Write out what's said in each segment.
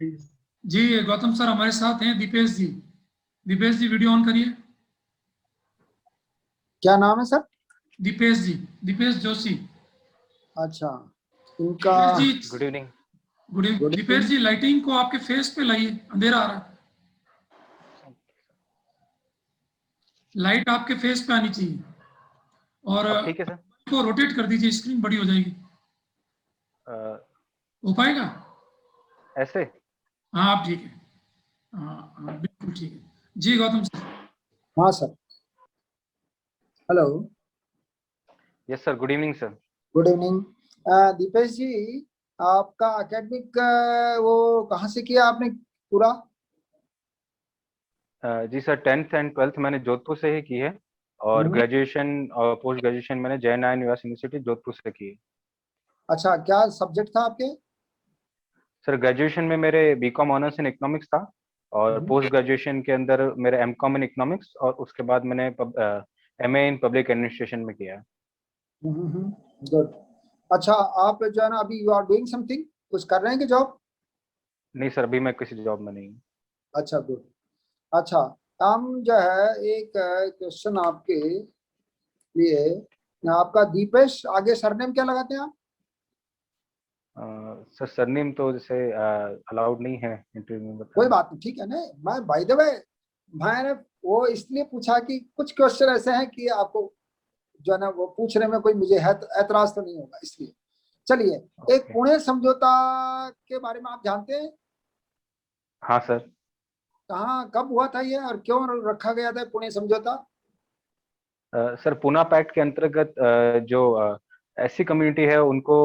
जी Gautam sir हमारे साथ हैं दीपेश जी। दीपेश जी वीडियो ऑन करिए। क्या नाम है सर? दीपेश जी, दीपेश जोशी। अच्छा, इनका Deepesh ji good evening. Good evening. Deepesh ji lighting को आपके फेस पे लाइए, अंधेरा आ रहा है। लाइट आपके फेस पे आनी चाहिए और अब ठीक है सर। को रोटेट कर दीजिए, स्क्रीन बड़ी हो जाएगी। हो पाएगा? ऐसे? हाँ आप ठीक है। हाँ हाँ बिल्कुल ठीक है जी गौतम सर। हाँ sir, hello, yes sir, good evening sir. Good evening. Deepesh ji, आपका एकेडमिक वो कहाँ से किया आपने पूरा? जी सर, 10th एंड 12th मैंने जोधपुर से ही की है और ग्रेजुएशन और पोस्ट ग्रेजुएशन मैंने जय नारायण व्यास यूनिवर्सिटी जोधपुर से की है। अच्छा, क्या सब्जेक्ट था आपके? सर ग्रेजुएशन में मेरे बीकॉम ऑनर्स इन इकोनॉमिक्स था और पोस्ट ग्रेजुएशन के अंदर मेरे एमकॉम इन इकोनॉमिक्स और उसके बाद मैंने एमए इन पब्लिक एडमिनिस्ट्रेशन में किया है। गुड। अच्छा, आप जो है ना अभी यू आर डूइंग समथिंग, कुछ कर रहे हैं कि जॉब? नहीं सर, अभी मैं किसी जॉब में नहीं हूँ। अच्छा, गुड। अच्छा, हम जो है एक क्वेश्चन आपके लिए, आपका दीपेश, आगे सरनेम क्या लगाते हैं आप? सर सरनेम तो जैसे अलाउड नहीं है इंटरव्यू में कोई बताना। बात नहीं, ठीक है ना। मैं बाय द वे, मैंने वो इसलिए पूछा कि कुछ क्वेश्चन ऐसे हैं कि आपको जो है ना वो पूछने में कोई मुझे है ऐतराज तो नहीं होगा, इसलिए। चलिए, एक ओके। पुणे समझौता के बारे में आप जानते हैं? हाँ सर। कहाँ कब हुआ था ये और क्यों रखा गया था पुणे समझौता? सर पूना पैक्ट के अंतर्गत जो ऐसी कम्युनिटी है उनको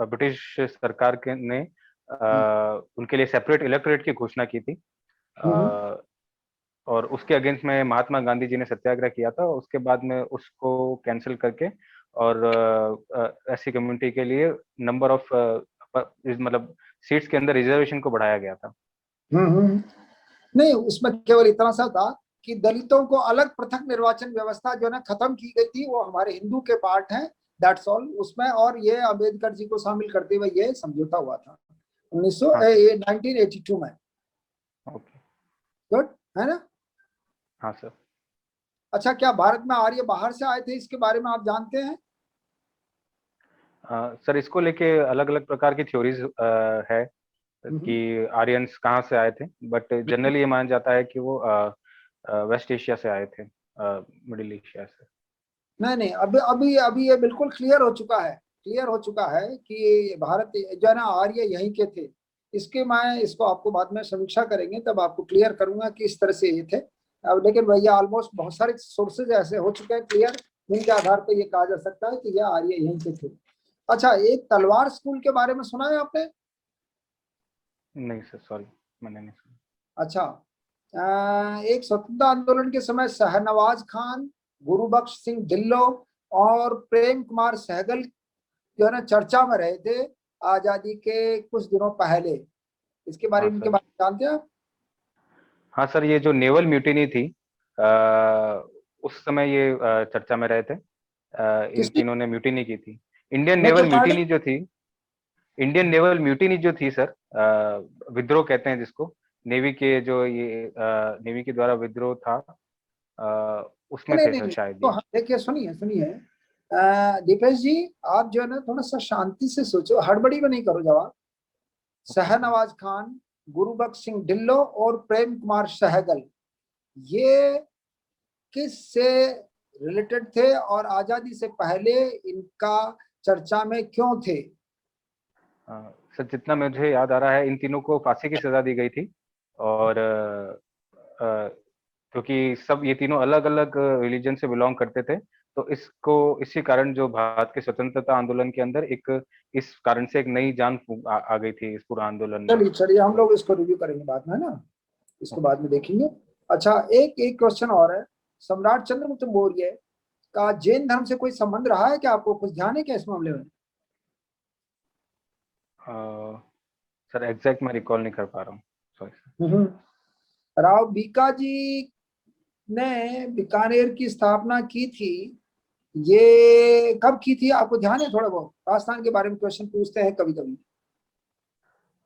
ब्रिटिश सरकार के ने उनके लिए सेपरेट इलेक्टोरेट की घोषणा की थी। हम्म। और उसके अगेंस्ट में महात्मा गांधी जी ने सत्याग्रह किया था। उसके बाद में उसको कैंसिल करके और ऐसी कम्युनिटी के लिए नंबर ऑफ मतलब सीट्स के अंदर रिजर्वेशन को बढ़ाया गया था। नहीं, उसमें केवल इतना सा था कि दलितों को अलग पृथक निर्वाचन व्यवस्था जो है ना खत्म की गई थी, वो हमारे हिंदू के पार्ट है, दैट्स ऑल उसमें। और ये अम्बेडकर जी को शामिल करते हुए ये समझौता हुआ था हाँ सर। 1982 में। ओके। गुड है ना। हाँ सर। अच्छा, क्या भारत में आर्य बाहर से आए थे, इसके बारे में आप जानते हैं? सर इसको लेके अलग अलग प्रकार की थ्योरीज है कि आर्यंस कहाँ से आए थे, बट जनरली ये माना जाता है कि वो वेस्ट एशिया से आए थे, मिडिल एशिया से। नहीं नहीं, अभी अभी अभी ये बिल्कुल क्लियर हो चुका है, क्लियर हो चुका है कि भारत जो है ना आर्य यहीं के थे। इसके मैं इसको आपको बाद में समीक्षा करेंगे तब आपको क्लियर करूंगा कि इस तरह से ये थे। अब लेकिन भैया ऑलमोस्ट बहुत सारे सोर्सेज ऐसे हो चुके हैं क्लियर, जिनके आधार पर ये कहा जा सकता है कि यह आर्य यहीं के थे। अच्छा, एक तलवार स्कूल के बारे में सुना है आपने? नहीं सर, सॉरी, मैंने नहीं सुना। अच्छा, एक स्वतंत्रता आंदोलन के समय शाहनवाज खान, गुरुबख्श सिंह ढिल्लो और प्रेम कुमार सहगल जो है ना चर्चा में रहे थे आजादी के कुछ दिनों पहले। इसके बारे हाँ में, इनके सर। बारे में जानते हैं आप? हाँ सर, ये जो नेवल म्यूटिनी थी उस समय ये चर्चा में रहे थे। इन किसकी? तीनों ने म्यूटिनी की थी। इंडियन मैं नेवल क्या पार्टी? म्यूटिनी जो थी, इंडियन नेवल म्यूटिनी जो थी सर, विद्रोह कहते हैं जिसको, नेवी के जो ये नेवी के द्वारा विद्रोह था, उसमें नहीं थे नहीं सर नहीं, शायद तो ये। हाँ, देखिए सुनिए सुनिए, दीपेश जी, आप जो है ना थोड़ा सा शांति से सोचो, हड़बड़ी में नहीं करो जवाब। Okay sir. शाहनवाज खान, गुरुबख्श सिंह ढिल्लो और प्रेम कुमार सहगल, ये किस से रिलेटेड थे और आजादी से पहले इनका चर्चा में क्यों थे? सर जितना मुझे याद आ रहा है, इन तीनों को फांसी की सजा दी गई थी और क्योंकि सब ये तीनों अलग अलग रिलीजन से बिलोंग करते थे, तो इसको इसी कारण जो भारत के स्वतंत्रता आंदोलन के अंदर एक इस कारण से एक नई जान आ गई थी इस पूरा आंदोलन में। चलिए चलिए, हम तो लोग इसको रिव्यू करेंगे बाद में, है ना, इसको ओके बाद में सर। देखेंगे। अच्छा, एक एक क्वेश्चन और है। सम्राट चंद्रगुप्त मौर्य का जैन धर्म से कोई संबंध रहा है क्या? आपको कुछ ध्यान है क्या इस मामले में? सर एग्जैक्ट मैं रिकॉल नहीं कर पा रहा हूँ, सॉरी सर। राव बीकाजी ने बीकानेर की स्थापना की थी, ये कब की थी? आपको ध्यान है? थोड़ा बहुत राजस्थान के बारे में क्वेश्चन पूछते हैं कभी कभी।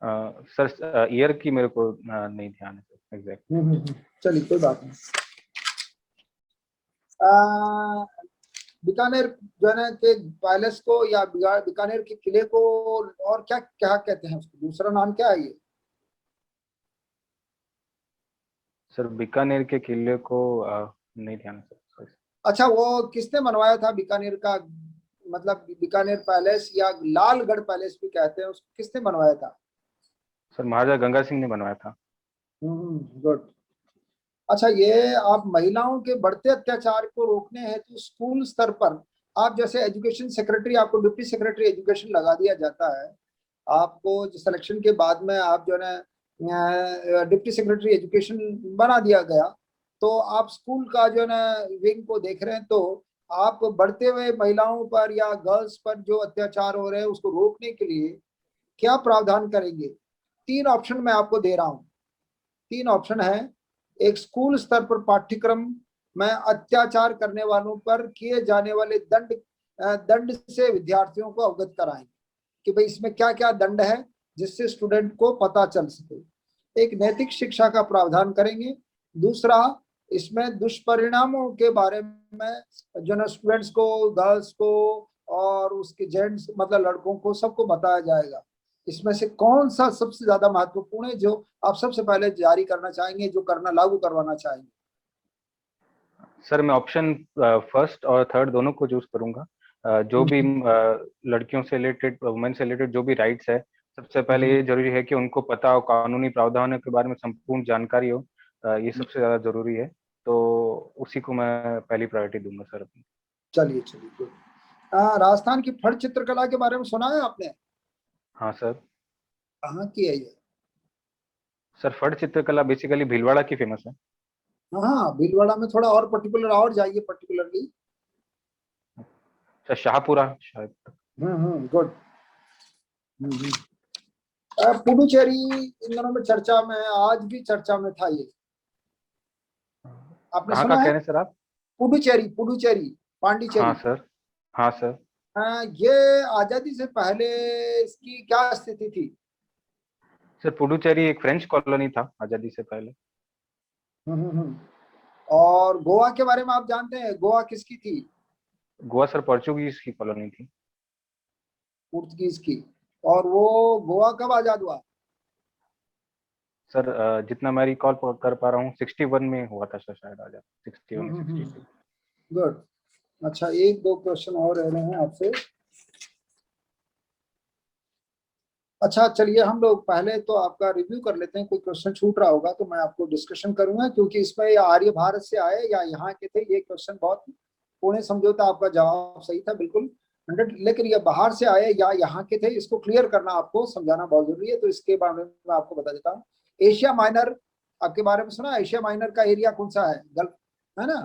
सर ईयर की मेरे को नहीं ध्यान है सर एग्जैक्ट। चलिए कोई बात नहीं। आ, बीकानेर जो है ना के पैलेस को या बीकानेर के किले को और क्या क्या कहते हैं, उसको दूसरा नाम क्या है ये? सर बीकानेर के किले को नहीं ध्यान है सर। अच्छा, वो किसने बनवाया था बीकानेर का, मतलब बीकानेर पैलेस या लालगढ़ पैलेस भी कहते हैं, उसको किसने बनवाया था? सर महाराजा गंगा सिंह ने बनवाया था। गुड। अच्छा, ये आप महिलाओं के बढ़ते अत्याचार को रोकने हेतु स्कूल स्तर पर, आप जैसे एजुकेशन सेक्रेटरी, आपको डिप्टी सेक्रेटरी एजुकेशन लगा दिया जाता है, आपको सिलेक्शन के बाद में आप जो है ना डिप्टी सेक्रेटरी एजुकेशन बना दिया गया, तो आप स्कूल का जो है ना विंग को देख रहे हैं, तो आप बढ़ते हुए महिलाओं पर या गर्ल्स पर जो अत्याचार हो रहे हैं उसको रोकने के लिए क्या प्रावधान करेंगे? 3 ऑप्शन मैं आपको दे रहा हूं। 3 ऑप्शन है। एक, स्कूल स्तर पर पाठ्यक्रम में अत्याचार करने वालों पर किए जाने वाले दंड से विद्यार्थियों को अवगत कराएंगे कि भाई इसमें क्या क्या दंड है, जिससे स्टूडेंट को पता चल सके। एक, नैतिक शिक्षा का प्रावधान करेंगे। दूसरा, इसमें दुष्परिणामों के बारे में जो ना स्टूडेंट्स को, गर्ल्स को और उसके जेंट्स मतलब लड़कों को सबको बताया जाएगा। इसमें से कौन सा सबसे ज्यादा महत्वपूर्ण है जो आप सबसे पहले जारी करना चाहेंगे, जो करना लागू करवाना चाहेंगे? सर मैं ऑप्शन फर्स्ट और थर्ड दोनों को चूज करूंगा। जो भी लड़कियों से रिलेटेड, वुमेन से रिलेटेड जो भी राइट्स है, सबसे पहले ये जरूरी है कि उनको पता हो, कानूनी प्रावधानों के बारे में संपूर्ण जानकारी हो। ये सबसे ज्यादा जरूरी है, तो उसी को मैं पहली प्रायोरिटी दूंगा सर अपनी। चलिए चलिए गुड। राजस्थान की फट चित्रकला के बारे में सुना है आपने? हाँ सर। कहाँ की है ये? सर फट चित्रकला बेसिकली भीलवाड़ा की फेमस है। हाँ, भीलवाड़ा में थोड़ा और पर्टिकुलर और जाइए पर्टिकुलरली। सर शाहपुरा शायद। गुड। पुडुचेरी इन दिनों में चर्चा में है, आज भी चर्चा में था ये, आपने कहाँ का सुना कह है? रहे हैं सर आप? पुडुचेरी, पुडुचेरी, हाँ पांडिचेरी। सर। हाँ सर। ये आजादी से पहले इसकी क्या स्थिति थी? सर पुडुचेरी एक फ्रेंच कॉलोनी था आजादी से पहले। और गोवा के बारे में आप जानते हैं, गोवा किसकी थी? गोवा सर पोर्चुगीज की कॉलोनी थी। पुर्तगीज की। और वो गोवा कब आजाद हुआ? सर जितना मैं रिकॉल कर पा रहा हूँ 61 में हुआ था सर शायद आजाद, 61 62। गुड। अच्छा, एक दो क्वेश्चन और रह रहे हैं आपसे। अच्छा चलिए, हम लोग पहले तो आपका रिव्यू कर लेते हैं, कोई क्वेश्चन छूट रहा होगा तो मैं आपको डिस्कशन करूंगा, क्योंकि इसमें या आर्य भारत से आए या यहाँ के थे, ये क्वेश्चन बहुत पुणे समझौता, आपका जवाब सही था बिल्कुल 100, लेकिन ये बाहर से आए या यहाँ के थे, इसको क्लियर करना आपको समझाना बहुत जरूरी है, तो इसके बारे में मैं आपको बता देता हूँ। एशिया माइनर आपके बारे में सुना? एशिया माइनर का एरिया कौन सा है? गल्फ है ना?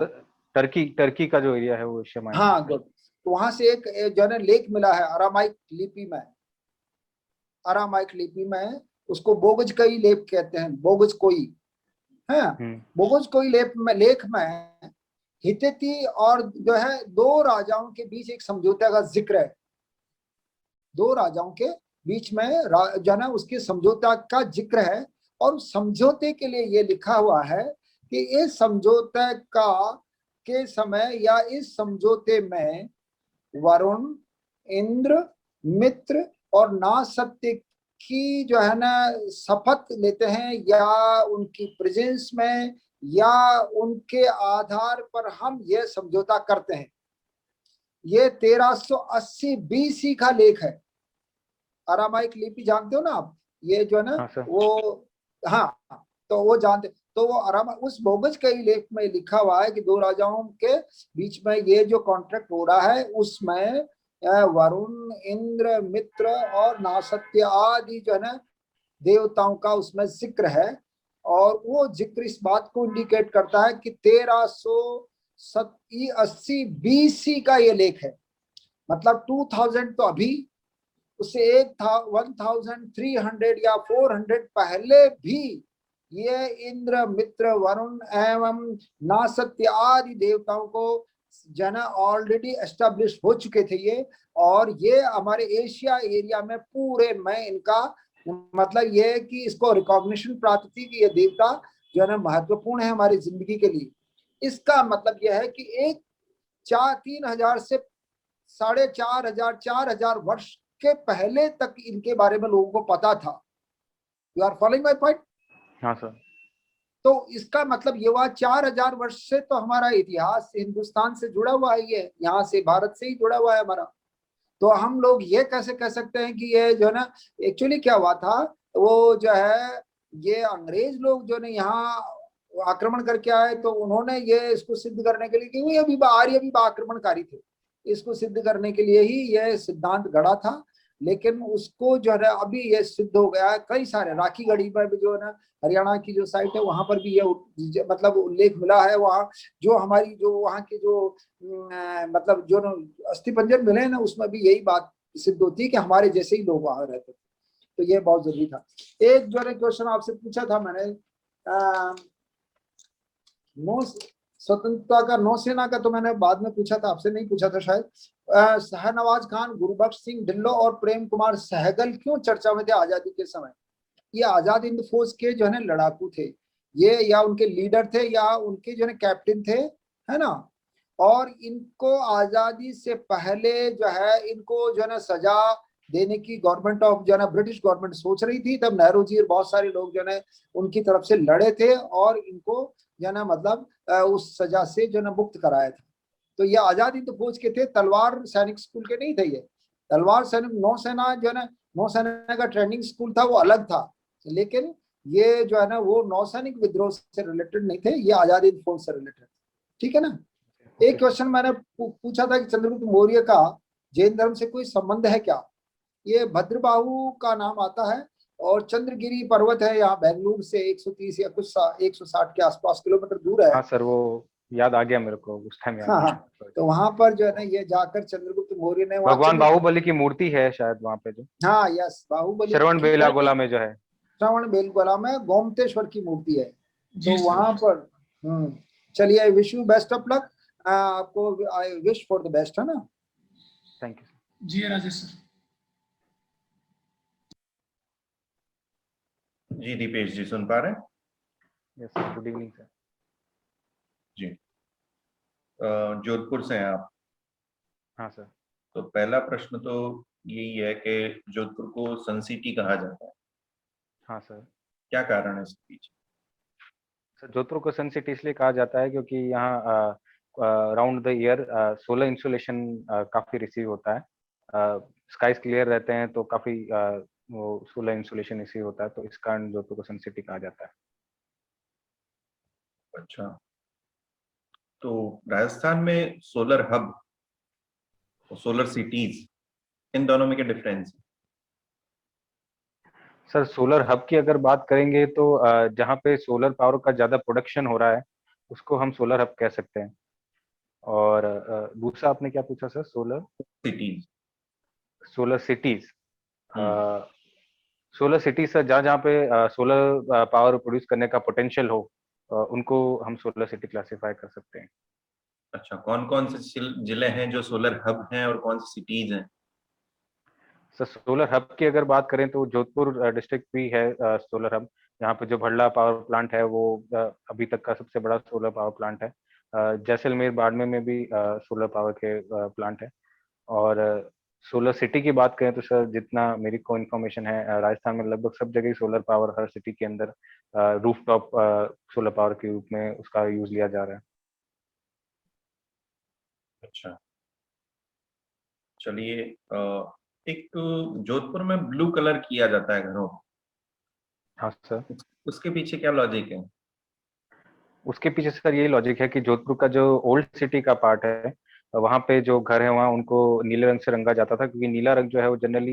टर्की का जो एरिया है वो एशिया माइनर। हाँ गुड। तो वहां से एक जो है लेक मिला है अरामाइक लिपि में, अरामाइक लिपि में उसको बोगज कई लेप कहते हैं, बोगज कोई है। बोगज कोई लेख में हित्ती और जो है 2 राजाओं के बीच एक समझौते का जिक्र है। 2 राजाओं के बीच में जो है ना उसके समझौता का जिक्र है, और उस समझौते के लिए ये लिखा हुआ है कि इस समझौते का के समय या इस समझौते में वरुण, इंद्र, मित्र और नासत्य की जो है ना शपथ लेते हैं, या उनकी प्रेजेंस में या उनके आधार पर हम यह समझौता करते हैं। ये 1380 BC का लेख है। अरामाइक लिपि जानते हो ना आप, ये जो है ना हाँ वो, हाँ तो वो जानते, तो वो आराम उस बोगज के लेख में लिखा हुआ है कि 2 राजाओं के बीच में ये जो कॉन्ट्रैक्ट हो रहा है उसमें वरुण, इंद्र, मित्र और नासत्य आदि जो है ना देवताओं का उसमें जिक्र है, और वो जिक्र इस बात को इंडिकेट करता है कि 1380 BC का ये लेख है। मतलब 2000 तो अभी, उससे 1300 या 400 पहले भी ये इंद्र, मित्र, वरुण एवं नासत्य आदि देवताओं को जना ऑलरेडी एस्टेब्लिश हो चुके थे ये, और ये हमारे एशिया एरिया में पूरे में इनका मतलब ये है कि इसको रिकॉग्निशन प्राप्त थी कि ये देवता जो है ना महत्वपूर्ण है हमारी जिंदगी के लिए। इसका मतलब यह है कि 3,000 से 4,500 4,000 वर्ष के पहले तक इनके बारे में लोगों को पता था। You are following my point? हाँ सर। तो इसका मतलब ये हुआ 4,000 वर्ष से तो हमारा इतिहास हिंदुस्तान से जुड़ा हुआ है, ये यहाँ से भारत से ही जुड़ा हुआ है हमारा। तो हम लोग ये कैसे कह सकते हैं कि ये जो है ना एक्चुअली क्या हुआ था, वो जो है ये अंग्रेज लोग जो ने यहाँ आक्रमण करके आए, तो उन्होंने ये इसको सिद्ध करने के लिए कि ये भी आर्य भी आक्रमणकारी थे, इसको सिद्ध करने के लिए ही यह सिद्धांत गढ़ा था। लेकिन उसको जो है अभी ये सिद्ध हो गया है, कई सारे राखी गढ़ी पर भी जो है ना हरियाणा की जो साइट है वहां पर भी ये मतलब उल्लेख मिला है। वहाँ जो हमारी जो वहाँ की जो मतलब जो अस्थि पंजर मिले हैं ना उसमें भी यही बात सिद्ध होती है कि हमारे जैसे ही लोग वहां रहते थे। तो ये बहुत जरूरी था। एक जो है क्वेश्चन आपसे पूछा था मैंने, नौ स्वतंत्रता का, नौसेना का तो मैंने बाद में पूछा था, आपसे नहीं पूछा था शायद। शाहनवाज खान, गुरुबख्श सिंह ढिल्लों और प्रेम कुमार सहगल क्यों चर्चा में थे आजादी के समय? ये आजाद हिंद फौज के जो है लड़ाकू थे ये, या उनके लीडर थे, या उनके जो है कैप्टन थे, है ना। और इनको आजादी से पहले जो है इनको जो है ना सजा देने की गवर्नमेंट ऑफ जो है ना ब्रिटिश गवर्नमेंट सोच रही थी। तब नेहरू जी और बहुत सारे लोग जो है उनकी तरफ से लड़े थे और इनको जो है ना मतलब उस सजा से जो है ना मुक्त कराया था। तो ये आजाद हिंद फौज के थे, तलवार सैनिक स्कूल के नहीं थे ये। तलवार सैनिक नौसेना जो है ना नौसेना का ट्रेनिंग स्कूल था वो अलग था, लेकिन ये जो है ना वो नौसैनिक विद्रोह से रिलेटेड नहीं थे, ये आजाद हिंद फौज से रिलेटेड। ठीक है ना। एक क्वेश्चन मैंने पूछा था कि चंद्रगुप्त मौर्य का जैन धर्म से कोई संबंध है क्या? ये भद्रबाहु का नाम आता है और चंद्रगिरी पर्वत है यहाँ बेंगलुरु से 130 या कुछ 160 के आसपास किलोमीटर दूर है। हाँ सर, वो याद आ गया मेरे को, उस टाइम याद हाँ नहीं हाँ, था। तो वहां पर जो है ना ये जाकर चंद्रगुप्त मौर्य ने वहां भगवान बाहुबली की मूर्ति है शायद वहाँ पे, जो हाँ यस, बाहुबली श्रवण की बेलागोला में जो है। श्रवण बेलगोला में गोमतेश्वर की मूर्ति है। जी तो सर। वहां पर चलिए, I wish you best of luck. आपको I wish for the best, है ना। Thank you. जी राजेश सर। जी दीपेश जी सुन पा रहे हैं? Yes sir, good evening sir. जी जोधपुर से हैं आप? हाँ सर। तो पहला प्रश्न तो यही है कि जोधपुर को सन सिटी कहा जाता है, हाँ सर। क्या कारण है इसके पीछे? सर जोधपुर को सन सिटी इसलिए कहा जाता है क्योंकि यहाँ round the year solar insolation काफी रिसीव होता है। स्काइज क्लियर रहते हैं तो काफी वो सोलर इंसुलेशन रिसीव होता है, तो इस कारण जोधपुर को सन सिटी कहा जाता है। अच्छा, तो राजस्थान में सोलर हब और सोलर सिटीज, इन दोनों में क्या डिफरेंस है? सर सोलर हब की अगर बात करेंगे तो जहाँ पे सोलर पावर का ज्यादा प्रोडक्शन हो रहा है उसको हम सोलर हब कह सकते हैं। और दूसरा आपने क्या पूछा sir? Solar cities. Solar cities. Solar cities sir जहाँ जहाँ पे सोलर पावर प्रोड्यूस करने का पोटेंशियल हो उनको हम सोलर सिटी क्लासिफाई कर सकते हैं। अच्छा, कौन कौन से जिले हैं जो सोलर हब हैं और कौन सी सिटीज हैं? सर सोलर हब की अगर बात करें तो जोधपुर डिस्ट्रिक्ट भी है सोलर हब। यहाँ पे जो भड़ला पावर प्लांट है वो अभी तक का सबसे बड़ा सोलर पावर प्लांट है। जैसलमेर बाड़मेर में भी सोलर पावर के प्लांट है। और सोलर सिटी की बात करें तो सर जितना मेरी को इन्फॉर्मेशन है राजस्थान में लगभग सब जगह सोलर पावर हर सिटी के अंदर रूफटॉप सोलर पावर के रूप में उसका यूज लिया जा रहा है। अच्छा, चलिए, एक जोधपुर में ब्लू कलर किया जाता है घरों को, हाँ सर। उसके पीछे क्या लॉजिक है? उसके पीछे सर यही लॉजिक है कि जोधपुर का जो ओल्ड सिटी का पार्ट है वहाँ पे जो घर है वहाँ उनको नीले रंग से रंगा जाता था, क्योंकि नीला रंग जो है वो जनरली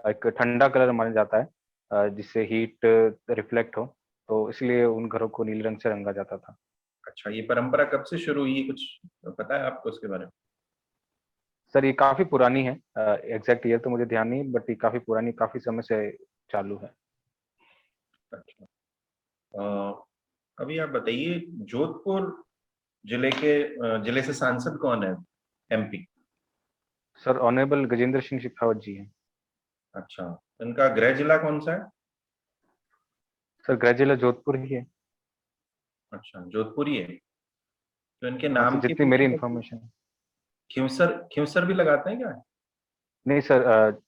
एक ठंडा कलर माना जाता है जिससे हीट रिफ्लेक्ट हो, तो इसलिए उन घरों को नीले रंग से रंगा जाता था। अच्छा, ये परंपरा कब से शुरू हुई, कुछ पता है आपको उसके बारे में? सर ये काफी पुरानी है, एग्जैक्ट ईयर तो मुझे ध्यान नहीं, बट ये काफी पुरानी, काफी समय से चालू है। अच्छा, अभी आप बताइए, जोधपुर जिले से सांसद कौन है MP? Sir honourable Gajendra Singh Shekhawat ji हैं। अच्छा, इनका गृह जिला कौन सा है? सर ग्रेजुएला जोधपुर ही है। अच्छा, जोधपुरी है। तो इनके हाँ नाम सर, के जितनी मेरी पीछे इंफॉर्मेशन है। खिंवसर खिंवसर भी लगाते हैं क्या? नहीं सर,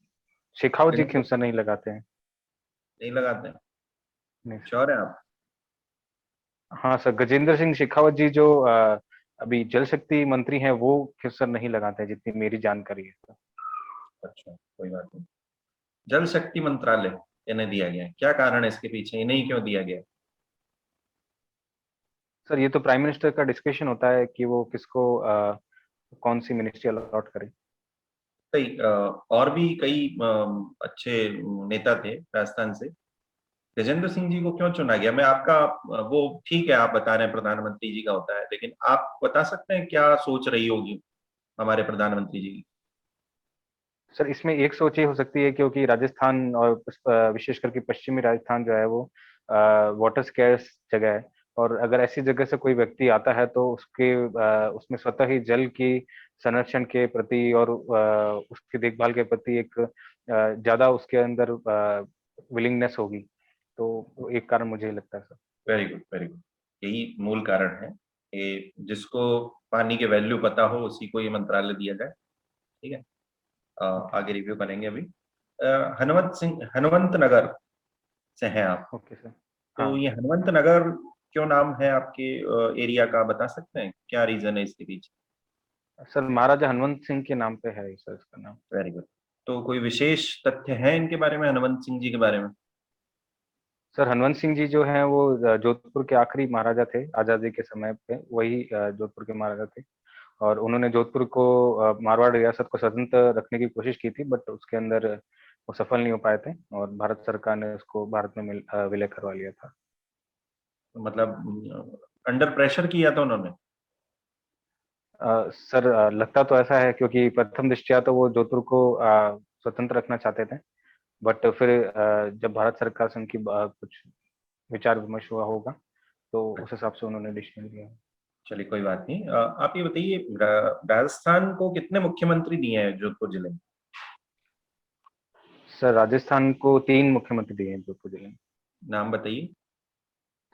शेखावत जी गजेंद्र खिमसर नहीं लगाते हैं। नहीं लगाते हैं? नहीं सर। श्योर है आप? हाँ सर, गजेंद्र सिंह शेखावत जी जो अभी जल शक्ति मंत्री हैं वो खिमसर नहीं लगाते हैं, जितनी मेरी जानकारी है सर। अच्छा, कोई बात नहीं। जल शक्ति मंत्रालय इन्हें दिया गया है, क्या कारण है इसके पीछे, इन्हें ही क्यों दिया गया? सर ये तो प्राइम मिनिस्टर का डिस्कशन होता है कि वो किसको कौन सी मिनिस्ट्री अलॉट करे। कई और भी कई अच्छे नेता थे राजस्थान से, गजेंद्र सिंह जी को क्यों चुना गया? मैं आपका वो ठीक है, आप बता रहे हैं प्रधानमंत्री जी का होता है, लेकिन आप बता सकते हैं क्या सोच रही होगी हमारे प्रधानमंत्री जी की? सर इसमें एक सोच ये हो सकती है, क्योंकि राजस्थान और विशेष करके पश्चिमी राजस्थान जो है वो वाटर स्कैर्स जगह है, और अगर ऐसी जगह से कोई व्यक्ति आता है तो उसमें स्वतः ही जल की संरक्षण के प्रति और उसकी देखभाल के प्रति एक ज्यादा उसके अंदर विलिंगनेस होगी। तो वो एक कारण मुझे लगता है sir. Very good, very good. यही मूल कारण है कि जिसको पानी के वैल्यू पता हो उसी को ये मंत्रालय दिया जाए। ठीक है, आगे रिव्यू करेंगे अभी। हनुमंत नगर से हैं आप, ओके सर। तो हाँ ये हनुमंत नगर क्यों नाम है आपके एरिया का, बता सकते हैं क्या रीजन है इसके पीछे? सर, महाराजा हनुमंत सिंह के नाम पे है सर इसका नाम। Very good. तो कोई विशेष तथ्य है इनके बारे में, हनुमंत सिंह जी के बारे में? सर हनुमंत सिंह जी जो हैं वो जोधपुर के आखिरी महाराजा थे आजादी के समय पे, वही जोधपुर के महाराजा थे। और उन्होंने जोधपुर को मारवाड़ रियासत को स्वतंत्र रखने की कोशिश की थी, बट उसके अंदर वो सफल नहीं हो पाए थे, और भारत सरकार ने उसको भारत में विलय करवा लिया था। मतलब अंडर प्रेशर किया था उन्होंने? सर लगता तो ऐसा है, क्योंकि प्रथम दृष्टया तो वो जोधपुर को स्वतंत्र रखना चाहते थे, बट फिर जब भारत सरकार से उनकी कुछ विचार विमर्श हुआ होगा, तो उस हिसाब से उन्होंने डिसीजन लिया। चलिए कोई बात नहीं। आप ये बताइए, राजस्थान को कितने मुख्यमंत्री दिए हैं जोधपुर जिले में? सर राजस्थान को 3 मुख्यमंत्री दिए हैं जोधपुर जिले में। नाम बताइए।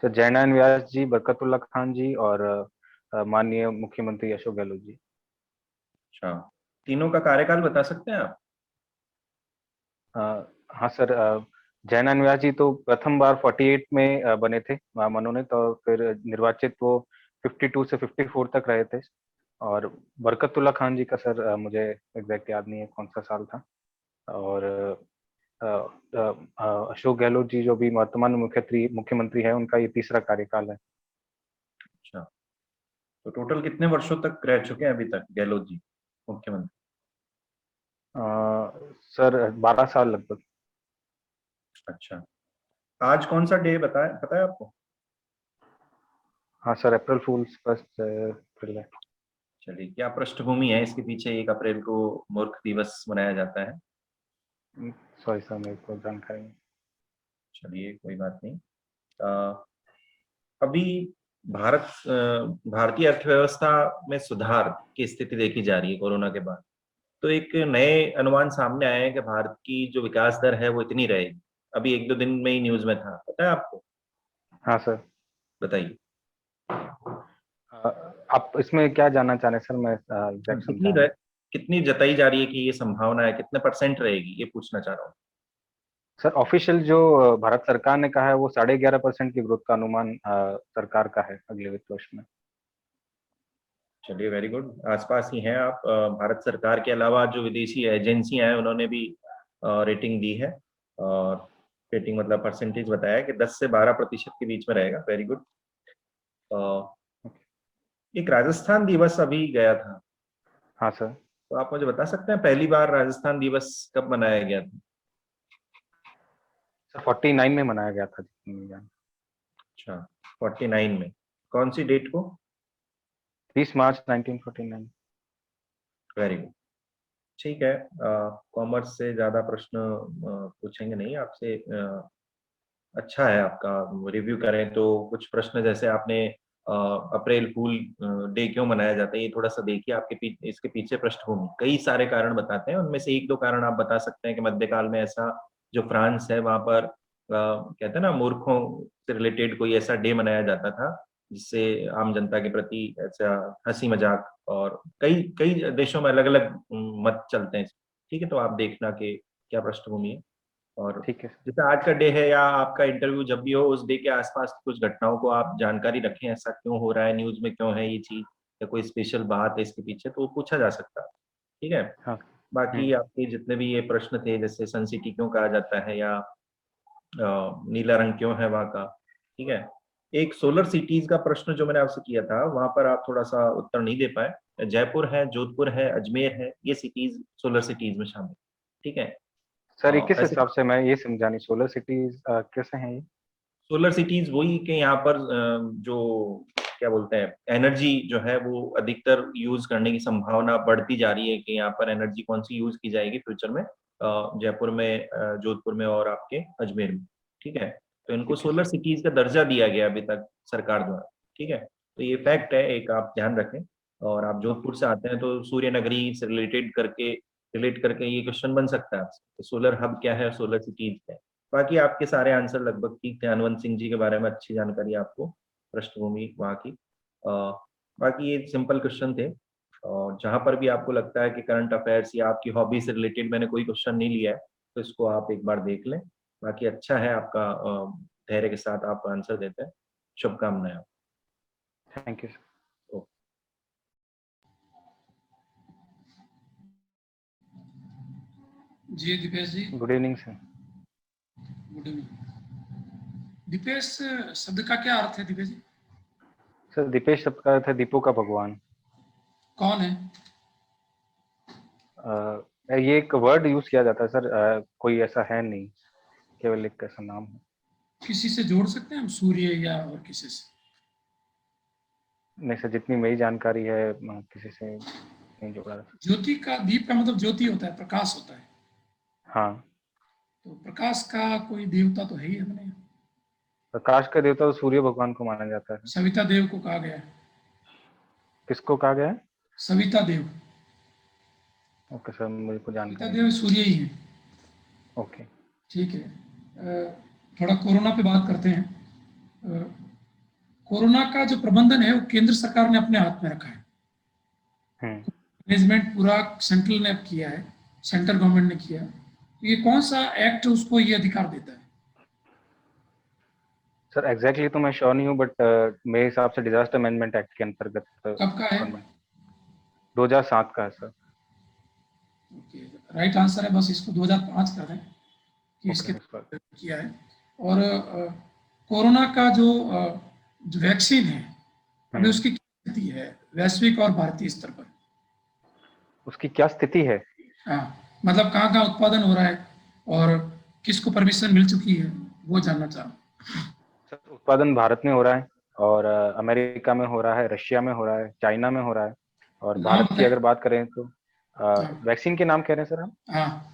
सर जयनारायण व्यास जी, बरकतुल्ला खान जी, और माननीय मुख्यमंत्री अशोक गहलोत जी। अच्छा, तीनों का कार्यकाल बता सकते हैं आप? हाँ सर, जयनारायण व्यास जी तो प्रथम बार 48 में बने थे मनोनीत, तो फिर निर्वाचित वो 52 से 54 तक रहे थे। और बरकतुल्ला खान जी का सर मुझे एग्जैक्ट याद नहीं है कौन सा साल था। और अशोक गहलोत जी जो भी वर्तमान मुख्यमंत्री है, उनका ये तीसरा कार्यकाल है। अच्छा, तो टोटल कितने वर्षों तक रह चुके हैं अभी तक गहलोत जी मुख्यमंत्री? सर 12 साल लगभग। अच्छा, आज कौन सा डे बताया, पता है आपको? हाँ सर, अप्रैल फूल्स फर्स्ट अप्रैल है। चलिए, क्या पृष्ठभूमि है इसके पीछे 1 अप्रैल को मूर्ख दिवस मनाया जाता है? सॉरी सर, मेरे को जानकारी नहीं। चलिए कोई बात नहीं। अभी भारतीय अर्थव्यवस्था में सुधार की स्थिति देखी जा रही है कोरोना के बाद। तो एक नए अनुमान सामने आए हैं कि भारत की जो विकास दर है वो इतनी रहेगी। अभी 1-2 दिन में ही न्यूज में था, पता है आपको? हाँ सर। बताइए। आप इसमें क्या जानना चाह रहे हैं सर? मैं एग्जैक्ट समझा नहीं। कितनी जताई जा रही है कि ये संभावना है, कितने % रहेगी, ये पूछना चाह रहा हूँ। सर ऑफिशियल जो भारत सरकार ने कहा है वो 11.5% की ग्रोथ का अनुमान सरकार का है अगले वित्त वर्ष में। चलिए वेरी गुड, आसपास ही हैं आप। भारत सरकार के अलावा जो विदेशी एजेंसियां हैं उन्होंने भी रेटिंग दी है, और रेटिंग मतलब परसेंटेज बताया कि 10 से 12% के बीच में रहेगा। Very good. एक राजस्थान दिवस अभी गया था, हाँ सर। तो आप मुझे बता सकते हैं पहली बार राजस्थान दिवस कब मनाया गया था? सर 49 में मनाया गया था जितनी मुझे याद। अच्छा, 49 में, कौन सी डेट को? 30 मार्च 1949। वेरी गुड, ठीक है। कॉमर्स से ज्यादा प्रश्न पूछेंगे नहीं आपसे। अच्छा है आपका रिव्यू करें तो कुछ प्रश्न, जैसे आपने अप्रैल फूल डे क्यों मनाया जाता है, ये थोड़ा सा देखिए। आपके इसके पीछे पृष्ठभूमि कई सारे कारण बताते हैं, उनमें से 1-2 कारण आप बता सकते हैं कि मध्यकाल में ऐसा जो फ्रांस है वहां पर कहते हैं ना मूर्खों से रिलेटेड कोई ऐसा डे मनाया जाता था जिससे आम जनता के प्रति ऐसा हंसी मजाक, और कई कई देशों में अलग अलग मत चलते हैं। ठीक है, तो आप देखना कि क्या पृष्ठभूमि है। और ठीक है। जैसे आज का डे है या आपका इंटरव्यू जब भी हो, उस डे के आसपास कुछ घटनाओं को आप जानकारी रखें, ऐसा क्यों हो रहा है, न्यूज में क्यों है ये चीज, या कोई स्पेशल बात है इसके पीछे, तो वो पूछा जा सकता है। ठीक है। हाँ। बाकी आपके जितने भी ये प्रश्न थे, जैसे सन सिटी क्यों कहा जाता है, या नीला रंग क्यों है वहाँ का, ठीक है। एक सोलर सिटीज का प्रश्न जो मैंने आपसे किया था, वहां पर आप थोड़ा सा उत्तर नहीं दे पाए। जयपुर है, जोधपुर है, अजमेर है, ये सिटीज सोलर सिटीज में शामिल। ठीक है। सर ये किस ऐसे हिसाब से, मैं ये समझानी, सोलर सिटीज कैसे हैं ये? सोलर सिटीज वही कि यहाँ पर जो क्या बोलते हैं, एनर्जी जो है वो अधिकतर यूज करने की संभावना बढ़ती जा रही है, कि यहाँ पर एनर्जी कौन सी यूज की जाएगी फ्यूचर में, जयपुर में, जोधपुर में और आपके अजमेर में। ठीक है, तो इनको सोलर सिटीज का दर्जा दिया गया अभी तक सरकार द्वारा। ठीक है, तो ये फैक्ट है, एक आप ध्यान रखें। और आप जोधपुर से आते हैं तो सूर्य नगरी से रिलेट करके ये क्वेश्चन बन सकता है आपसे, तो सोलर हब क्या है, सोलर सिटीज क्या है। बाकी आपके सारे आंसर लगभग ठीक थे। हनुवंत सिंह जी के बारे में अच्छी जानकारी आपको, पृष्ठभूमि वहाँ की। बाकी ये सिंपल क्वेश्चन थे, और जहां पर भी आपको लगता है कि करंट अफेयर्स या आपकी हॉबी से रिलेटेड मैंने कोई क्वेश्चन नहीं लिया है, तो इसको आप एक बार देख लें। बाकी अच्छा है आपका, धैर्य के साथ आप आंसर देते हैं। शुभकामनाएं। Thank you sir. जी Deepesh ji, good evening sir. Good evening. Deepesh शब्द का क्या अर्थ है दीपेश जी? सर दीपेश शब्द का अर्थ है दीपों का भगवान। कौन है? ये एक वर्ड यूज किया जाता है सर, कोई ऐसा है नहीं, केवल एक ऐसा नाम है। किसी से जोड़ सकते हैं हम, सूर्य या और किसी से? नहीं सर, जितनी मेरी जानकारी है किसी से नहीं जोड़ा। ज्योति का, दीप का मतलब ज्योति होता है, प्रकाश होता है। हाँ, तो प्रकाश का कोई देवता तो है ही अपने। प्रकाश का देवता तो सूर्य भगवान को माना जाता है। सविता देव को कहा गया है। किसको कहा गया है? सविता देव। ओके सर, मुझे को सविता जानकारी देव सूर्य ही है। ओके। ठीक है, थोड़ा कोरोना पे बात करते हैं। कोरोना का जो प्रबंधन है वो केंद्र सरकार ने अपने हाथ में रखा है। मैनेजमेंट पूरा सेंट्रल ने किया है, सेंट्रल गवर्नमेंट ने किया है। तो ये कौन सा एक्ट उसको ये अधिकार देता है? सर एग्जैक्टली तो मैं श्योर नहीं हूँ, बट मेरे हिसाब से डिजास्टर मैनेजमेंट एक्ट के अंतर्गत। कब का है? 2007 का है सर। ओके, राइट आंसर है, बस इसको 2005 कर दें कि इसके किया है। और कोरोना का जो वैक्सीन है, अभी उसकी क्या स्थिति है वैश्विक और भारतीय स्तर पर? उसकी क्या स्थिति है? हाँ, मतलब कहाँ कहाँ उत्पादन हो रहा है और किसको परमिशन मिल चुकी है, वो जानना चाह रहा हूँ। सर उत्पादन भारत में हो रहा है, और अमेरिका में हो रहा है, रशिया में हो रहा है, चाइना में हो रहा है। और भारत की अगर बात करें तो वैक्सीन के नाम कह रहे हैं सर हम? हाँ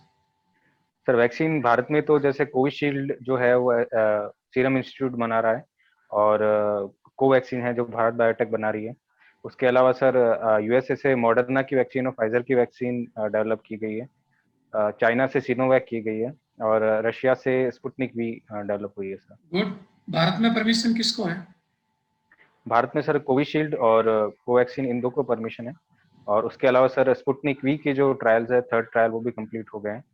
सर वैक्सीन भारत में तो जैसे कोविशील्ड जो है वो सीरम इंस्टीट्यूट बना रहा है, और कोवैक्सीन है जो भारत बायोटेक बना रही है। उसके अलावा सर यूएसए से मॉडर्ना की वैक्सीन और फाइजर की वैक्सीन डेवलप की गई है। चाइना से सिनोवैक की गई है, और रशिया से स्पुतनिक भी डेवलप हुई है सर। गुड। भारत में परमिशन किसको है? भारत में सर कोविशील्ड और कोवैक्सीन, इन दो को परमिशन है। और उसके अलावा सर स्पुतनिक वी के जो ट्रायल्स है, थर्ड ट्रायल वो भी कंप्लीट हो गए हैं।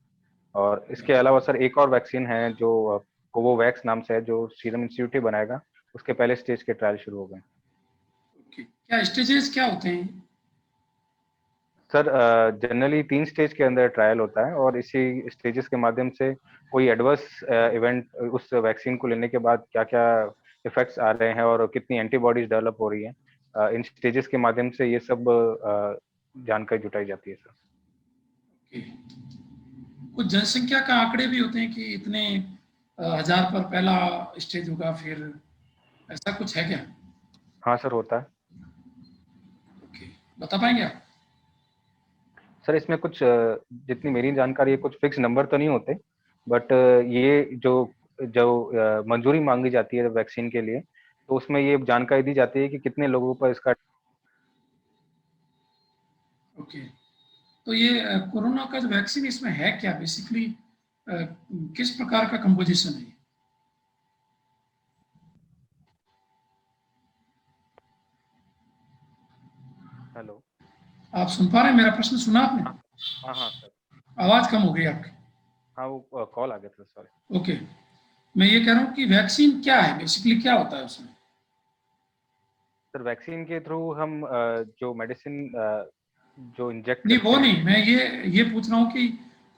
और इसके अलावा सर एक और वैक्सीन है जो कोवोवैक्स नाम से है, जो सीरम इंस्टीट्यूट ही बनाएगा। उसके पहले स्टेज के ट्रायल शुरू हो गए। क्या स्टेजेस क्या होते हैं सर? जनरली 3 स्टेज के अंदर ट्रायल होता है, और इसी स्टेजेस के माध्यम से कोई एडवर्स इवेंट उस वैक्सीन को लेने के बाद क्या क्या इफेक्ट्स आ रहे हैं और कितनी एंटीबॉडीज डेवलप हो रही हैं, इन स्टेजेस के माध्यम से ये सब जानकारी जुटाई जाती है सर। कुछ जनसंख्या का आंकड़े भी होते हैं कि इतने हजार पर पहला स्टेज होगा, फिर ऐसा कुछ है क्या? हाँ सर, होता है। ओके, बता पाएंगे आप? सर इसमें कुछ जितनी मेरी जानकारी है, कुछ फिक्स नंबर तो नहीं होते, बट ये जो जो मंजूरी मांगी जाती है वैक्सीन के लिए, तो उसमें ये जानकारी दी जाती है कि कितने लोगों पर इसका। ओके, तो ये कोरोना का जो वैक्सीन इसमें है क्या बेसिकली, किस प्रकार का कंपोजिशन है? हेलो। आप सुन पा रहे हैं मेरा प्रश्न? सुना आपने? हाँ हाँ सर। आवाज कम हो गई आपकी। हाँ वो कॉल आ गया था, सॉरी। ओके, मैं ये कह रहा हूँ कि वैक्सीन क्या है, बेसिकली क्या होता है उसमें? सर वैक्सीन के थ्रू हम जो मेडिसिन जो इंजेक्ट नहीं करते वो हैं। नहीं, मैं ये पूछ रहा हूँ कि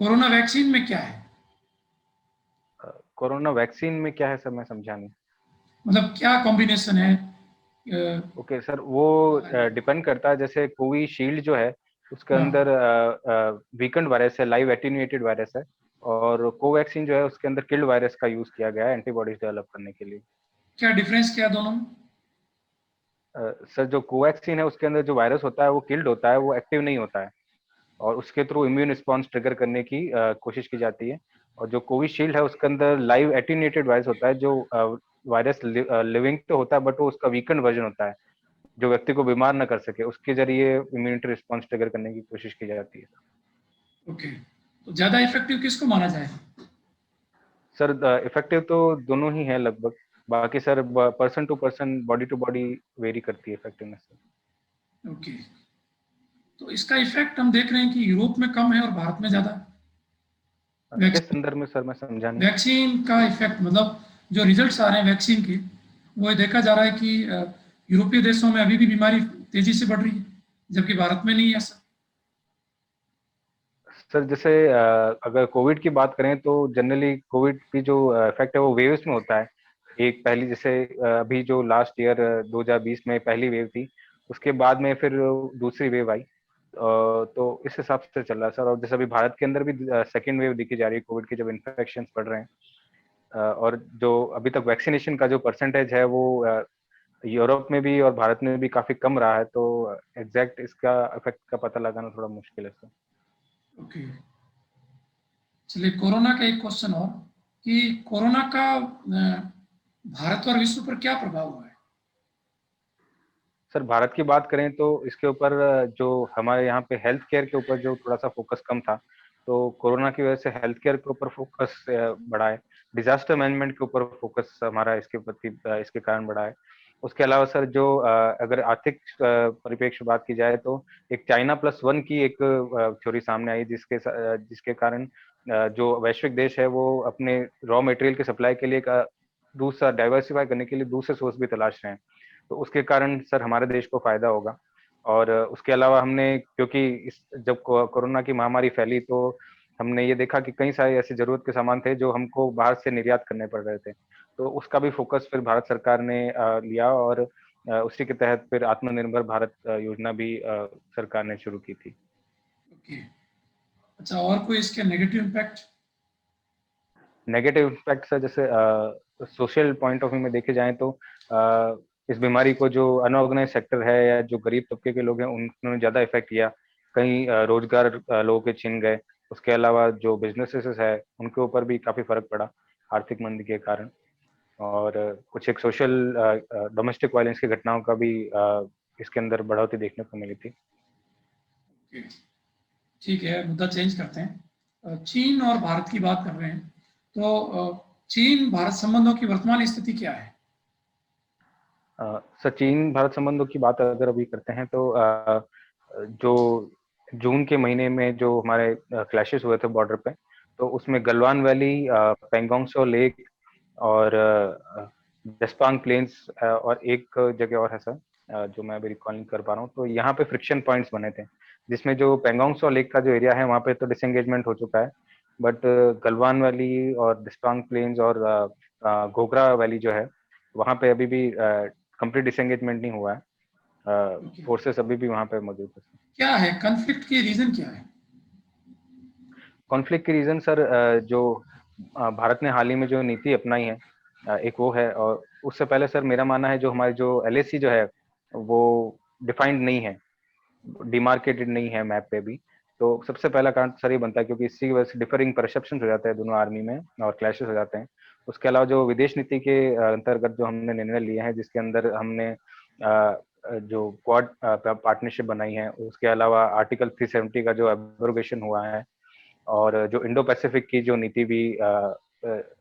कोरोना वैक्सीन में क्या है, कोरोना वैक्सीन में क्या है सर, मैं समझा नहीं। मतलब क्या कॉम्बिनेशन है? ओके सर, वो डिपेंड करता है। जैसे कोविशील्ड जो है उसके हाँ, अंदर वीकेंड वायरस है, लाइव एटीन्यूएटेड वायरस है। और कोवैक्सीन जो है उसके अंदर किल्ड वायरस का यूज किया गया है एंटीबॉडीज डेवलप करने के लिए। क्या डिफरेंस क्या है दोनों में? सर जो कोवैक्सीन है उसके अंदर जो वायरस होता है वो किल्ड होता है, वो एक्टिव नहीं होता है। और उसके थ्रू इम्यून रिस्पॉन्स ट्रिगर करने की कोशिश की जाती है। और जो कोविशील्ड है उसके अंदर लाइव एटीन्यूएटेड वायरस होता है, जो वायरस लिविंग तो होता है बट वो उसका वीकेंड वर्जन होता है, जो व्यक्ति को बीमार न कर सके, उसके जरिए इम्यूनिटी रिस्पॉन्स ट्रिगर करने की कोशिश की जाती है। ओके, तो ज्यादा इफेक्टिव किसको माना जाए? सर इफेक्टिव तो दोनों ही है लगभग। बाकी sir person to person, body to body vary करती है इफेक्टिवनेस। ओके, तो इसका इफेक्ट हम देख रहे हैं कि यूरोप में कम है और भारत में ज्यादा। किस संदर्भ में सर, मैं समझा नहीं। वैक्सीन का इफेक्ट मतलब जो रिजल्ट्स आ रहे हैं वैक्सीन के, वो देखा जा रहा है कि यूरोपीय देशों में अभी भी बीमारी तेजी से बढ़ रही है, जबकि भारत में नहीं है ऐसा। सर जैसे अगर कोविड की बात करें तो जनरली कोविड की जो इफेक्ट है वो वेव्स में होता है। एक पहली जैसे अभी जो लास्ट ईयर 2020 में पहली वेव थी, उसके बाद में फिर दूसरी वेव आई। तो इस हिसाब से चल रहा है सर। और जैसे अभी भारत के अंदर भी सेकेंड वेव दिखी जा रही है कोविड की, जब इन्फेक्शन बढ़ रहे हैं। और जो अभी तक वैक्सीनेशन का जो परसेंटेज है वो यूरोप में भी और भारत में भी काफी कम रहा है। तो एग्जैक्ट इसका इफेक्ट का पता लगाना थोड़ा मुश्किल है सर। ओके, चलिए कोरोना का एक क्वेश्चन और, कि कोरोना का भारत और विश्व पर क्या प्रभाव हुआ है? सर भारत की बात करें तो इसके ऊपर जो हमारे यहाँ पे हेल्थ केयर के ऊपर जो थोड़ा सा फोकस कम था, तो कोरोना की वजह से हेल्थ केयर के ऊपर फोकस बढ़ा है। डिजास्टर मैनेजमेंट के ऊपर फोकस हमारा इसके प्रति इसके कारण बढ़ा है। उसके अलावा सर जो अगर आर्थिक परिप्रेक्ष्य बात की जाए तो एक China+1 की एक थ्योरी सामने आई, जिसके कारण जो वैश्विक देश है वो अपने रॉ मटेरियल की सप्लाई के लिए एक दूसरा डाइवर्सिफाई करने के लिए दूसरे सोर्स भी तलाश रहे हैं। तो उसके कारण सर हमारे देश को फायदा होगा। और उसके अलावा हमने, क्योंकि जब कोरोना की महामारी फैली तो हमने ये देखा कि कई सारे ऐसे जरूरत के सामान थे जो हमको बाहर से निर्यात करने पड़ रहे थे। तो उसका भी फोकस फिर भारत सरकार ने लिया। और उसी के तहत फिर आत्मनिर्भर भारत योजना भी सरकार ने शुरू की थी। ओके, अच्छा, और कोई इसके negative impact? Negative impact sir जैसे सोशल पॉइंट ऑफ व्यू में देखे जाएं तो इस बीमारी को जो अनऑर्गेनाइज सेक्टर है या जो गरीब तबके के लोग हैं उन्होंने ज्यादा इफेक्ट किया। कई रोजगार लोगों के छिन गए। उसके अलावा जो बिजनेसेस है उनके ऊपर भी काफी फर्क पड़ा आर्थिक मंदी के कारण। और कुछ एक सोशल डोमेस्टिक वायलेंस की घटनाओं का भी इसके अंदर बढ़ोतरी देखने को मिली थी। ओके, ठीक है, मुद्दा चेंज करते हैं। चीन और भारत की बात कर रहे हैं, तो चीन भारत संबंधों की वर्तमान स्थिति क्या है? सर चीन भारत संबंधों की बात अगर अभी करते हैं तो जो जून के महीने में जो हमारे क्लैशेस हुए थे बॉर्डर पे, तो उसमें गलवान वैली, पेंगोंग सो लेक और डेस्पांग प्लेन्स और एक जगह और है सर जो मैं अभी रिकॉल नहीं कर पा रहा हूँ। तो यहाँ पे फ्रिक्शन पॉइंट्स बने थे, जिसमें जो पेंगोंग सो लेक का जो एरिया है वहाँ पे तो डिसएंगेजमेंट हो चुका है। बट गलवान वैली और डिस्पांग प्लेन्स और घोघरा वैली जो है वहाँ पे अभी भी कंप्लीट डिसएंगेजमेंट नहीं हुआ है। ओके, फोर्सेस अभी भी वहाँ पे मौजूद है। क्या है कॉन्फ्लिक्ट की रीजन, क्या है? कॉन्फ्लिक्ट की रीजन सर जो भारत ने हाल ही में जो नीति अपनाई है, एक वो है। और उससे पहले सर मेरा मानना है जो हमारी जो LAC जो है वो डिफाइंड नहीं है, डिमार्केटेड नहीं है मैप पे भी। तो सबसे पहला कारण सर ये बनता है क्योंकि इसकी वजह से डिफरिंग परसेप्शन हो जाते हैं दोनों आर्मी में और क्लैशेस हो जाते हैं। उसके अलावा जो विदेश नीति के अंतर्गत जो हमने निर्णय लिए हैं, जिसके अंदर हमने जो क्वाड पार्टनरशिप बनाई है, उसके अलावा आर्टिकल 370 का जो एब्रोगेशन हुआ है, और जो इंडो पैसिफिक की जो नीति भी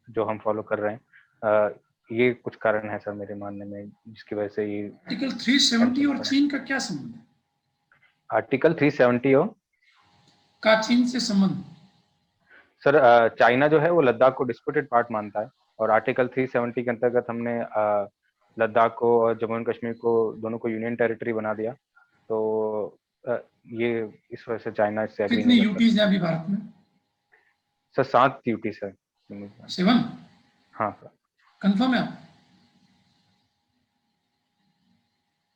जो हम फॉलो कर रहे हैं, ये कुछ कारण है सर मेरे मानने में जिसकी वजह से ये आर्टिकल 370 और चीन का क्या संबंध है? आर्टिकल 370 हो का चीन से संबंध? सर, चाइना जो है वो लद्दाख को डिस्प्यूटेड पार्ट मानता है, और आर्टिकल 370 के अंतर्गत हमने लद्दाख को और जम्मू एंड कश्मीर को दोनों को यूनियन टेरिटरी बना दिया। तो ये इस वजह से चाइना इससे एग्री कितनी नहीं करता। यूटीज है अभी भारत में? Sir 7 UT sir. 7? हाँ सर। कंफर्म है आप?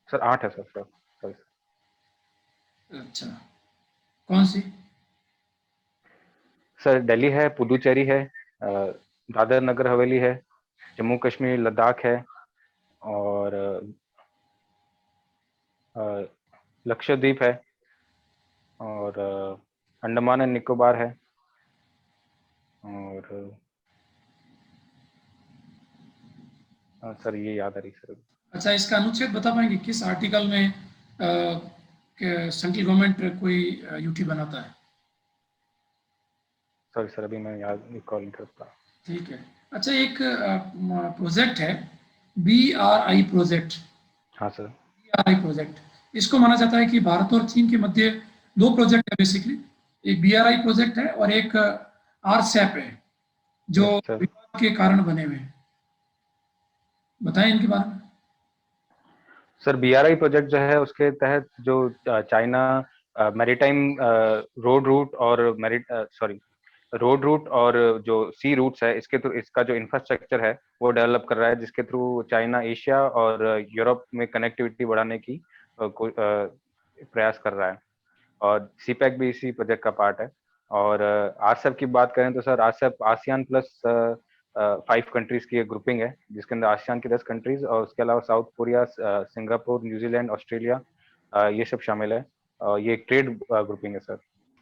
सर 8 है सर। सर अच्छा, कौन सी? सर दिल्ली है, पुदुचेरी है, दादर नगर हवेली है, जम्मू कश्मीर लद्दाख है, और लक्षद्वीप है, और अंडमान एंड निकोबार है, और सर ये याद आ रही सर। अच्छा, इसका अनुच्छेद बता पाएंगे किस आर्टिकल में सेंट्रल गवर्नमेंट कोई यूटी बनाता है? सॉरी सर, अभी मैं याद रिकॉल नहीं कर पा। ठीक है। अच्छा, एक प्रोजेक्ट है BRI प्रोजेक्ट। हाँ सर। BRI प्रोजेक्ट, इसको माना जाता है कि भारत और चीन के मध्य 2 प्रोजेक्ट है बेसिकली। एक BRI प्रोजेक्ट है और एक RCEP है, जो विवाद के कारण बने हुए हैं। बताएं इनके बारे में। सर BRI प्रोजेक्ट जो है उसके तहत जो चाइना मैरीटाइम रोड रूट और जो सी रूट्स है, इसके थ्रू इसका जो इंफ्रास्ट्रक्चर है वो डेवलप कर रहा है, जिसके थ्रू चाइना एशिया और यूरोप में कनेक्टिविटी बढ़ाने की प्रयास कर रहा है। और CPEC भी इसी प्रोजेक्ट का पार्ट है। और RCEP की बात करें तो sir RCEP ASEAN plus 5 countries की एक ग्रुपिंग है, जिसके अंदर आसियान की 10 कंट्रीज और उसके अलावा south Korea, Singapore, New Zealand, Australia ये सब शामिल है। ये एक ट्रेड ग्रुपिंग है sir,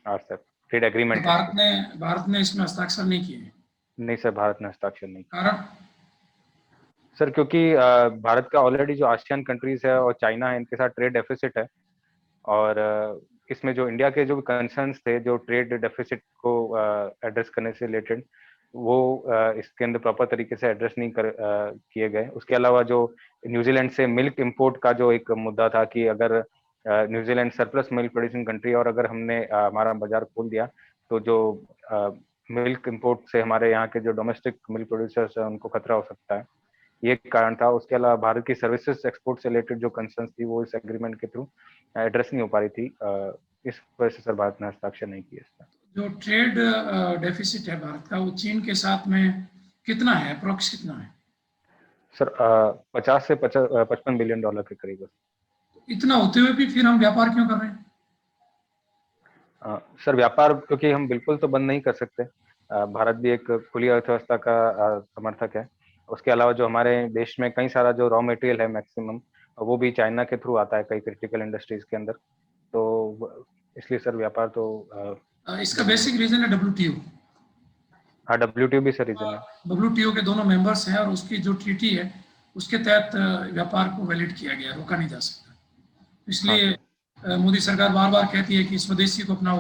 RCEP trade agreement. Bharat ने इसमें हस्ताक्षर नहीं किए? नहीं सर, भारत ने हस्ताक्षर नहीं किया। कारण? सर क्योंकि भारत का ऑलरेडी जो आसियान कंट्रीज है और चाइना है, इनके साथ ट्रेड डेफिसिट है, और इसमें जो इंडिया के जो कंसर्न्स थे जो ट्रेड डेफिसिट को एड्रेस करने से रिलेटेड, वो इसके अंदर प्रॉपर तरीके से एड्रेस नहीं किए गए। उसके अलावा जो न्यूजीलैंड से मिल्क इंपोर्ट का जो एक मुद्दा था कि अगर New Zealand surplus milk producing country और अगर हमने हमारा बाजार खोल दिया तो जो मिल्क इंपोर्ट से हमारे यहाँ के जो डोमेस्टिक मिल्क प्रोड्यूसर्स हैं उनको खतरा हो सकता है, ये कारण था। उसके अलावा भारत की सर्विसेज एक्सपोर्ट से रिलेटेड जो कंसर्न्स थी वो इस एग्रीमेंट के थ्रू एड्रेस नहीं हो पा रही थी। इस वजह से सर भारत ने हस्ताक्षर नहीं किया इसका। जो ट्रेड डेफिसिट है भारत का, वो चीन के साथ में कितना है? अप्रोक्स कितना है सर? 50 से 55 बिलियन डॉलर के करीब। इतना होते हुए भी फिर हम व्यापार क्यों कर रहे हैं? सर व्यापार क्योंकि हम बिल्कुल तो बंद नहीं कर सकते। भारत भी एक खुली अर्थव्यवस्था का समर्थक है। उसके अलावा जो हमारे देश में कई सारा जो रॉ मटेरियल है मैक्सिमम, वो भी चाइना के थ्रू आता है कई क्रिटिकल इंडस्ट्रीज के अंदर। तो इसलिए सर व्यापार तो इसका बेसिक रीजन है WTO। हाँ, WTO भी सर रीजन है। WTO के दोनों मेंबर्स हैं और उसकी जो ट्रीटी है उसके तहत व्यापार को वैलिड किया गया, रोका नहीं जा सकता। इसलिए मोदी सरकार बार बार कहती है कि स्वदेशी को अपनाओ,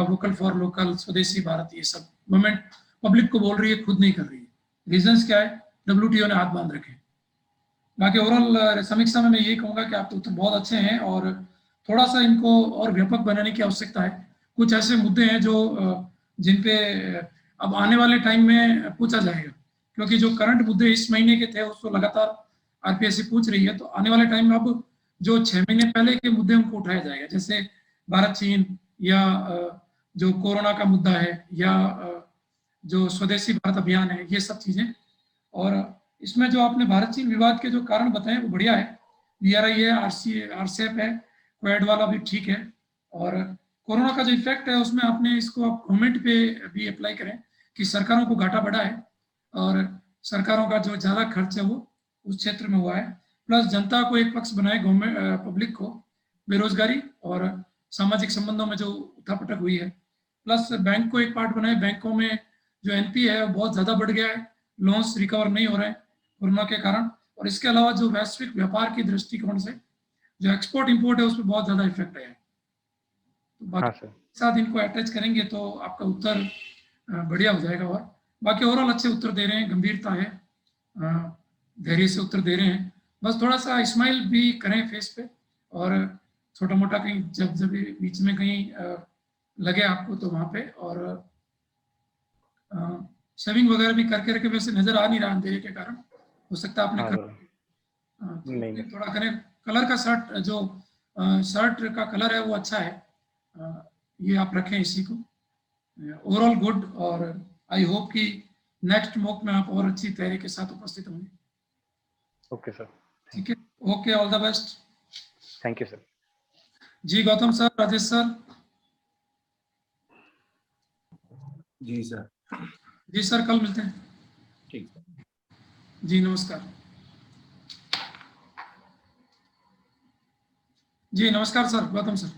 वोकल फॉर लोकल, स्वदेशी भारत, ये सब गवर्नमेंट पब्लिक को बोल रही है, खुद नहीं कर रही है। रीजंस क्या है? WTO ने हाथ बांध रखे। बाकी ओवरऑल समीक्षा में मैं यही कहूँगा कि आप तो बहुत अच्छे हैं और थोड़ा सा इनको और व्यापक बनाने की आवश्यकता है। कुछ ऐसे मुद्दे हैं जो जिन पे अब आने वाले टाइम में पूछा जाएगा, क्योंकि जो करंट मुद्दे इस महीने के थे उसको लगातार RPSC पूछ रही है, तो आने वाले टाइम में अब जो 6 महीने पहले के मुद्दे उनको उठाया जाएगा, जैसे भारत चीन, या जो कोरोना का मुद्दा है, या जो स्वदेशी भारत अभियान है, ये सब चीजें। और इसमें जो आपने भारत चीन विवाद के जो कारण बताए वो बढ़िया है। BRI है, RCEP है, क्वाड वाला भी ठीक है। और कोरोना का जो इफेक्ट है उसमें आपने इसको आप गवर्नमेंट पे भी अप्लाई करें कि सरकारों को घाटा बढ़ा है और सरकारों का जो ज्यादा खर्च है वो उस क्षेत्र में हुआ है। प्लस जनता को एक पक्ष बनाए, गवर्नमेंट पब्लिक को बेरोजगारी और सामाजिक संबंधों में जो उठापटक हुई है। प्लस बैंक को एक पार्ट बनाए, बैंकों में जो NPA है वो बहुत ज्यादा बढ़ गया है, लोन्स रिकवर नहीं हो रहे हैं कोरोना के कारण। और इसके अलावा जो वैश्विक व्यापार की दृष्टिकोण से जो एक्सपोर्ट इंपोर्ट है उसमें बहुत ज्यादा इफेक्ट है। तो बाकी साथ इनको अटैच करेंगे तो आपका उत्तर बढ़िया हो जाएगा। और बाकी ओवरऑल अच्छे उत्तर दे रहे हैं, गंभीरता है, धैर्य से उत्तर दे रहे हैं। बस थोड़ा सा स्माइल भी करें फेस पे और छोटा मोटा कहीं जब जब बीच में कहीं लगे आपको तो वहाँ पे, और शेविंग वगैरह भी करके रखे, वैसे नजर आ नहीं रहा अंधेरे के कारण, हो सकता है आपने हाँ कर, सर। तो नहीं नहीं थोड़ा करें। कलर का शर्ट जो शर्ट का कलर है वो अच्छा है, ये आप रखें इसी को। ओवरऑल गुड, और आई होप कि नेक्स्ट मॉक में आप और अच्छी तैयारी के साथ उपस्थित होंगे। ओके सर, ठीक है, okay, all the best. Thank you sir. जी गौतम सर, राजेश सर। जी सर। जी सर, कल मिलते हैं। ठीक है। जी नमस्कार। जी नमस्कार सर, गौतम सर।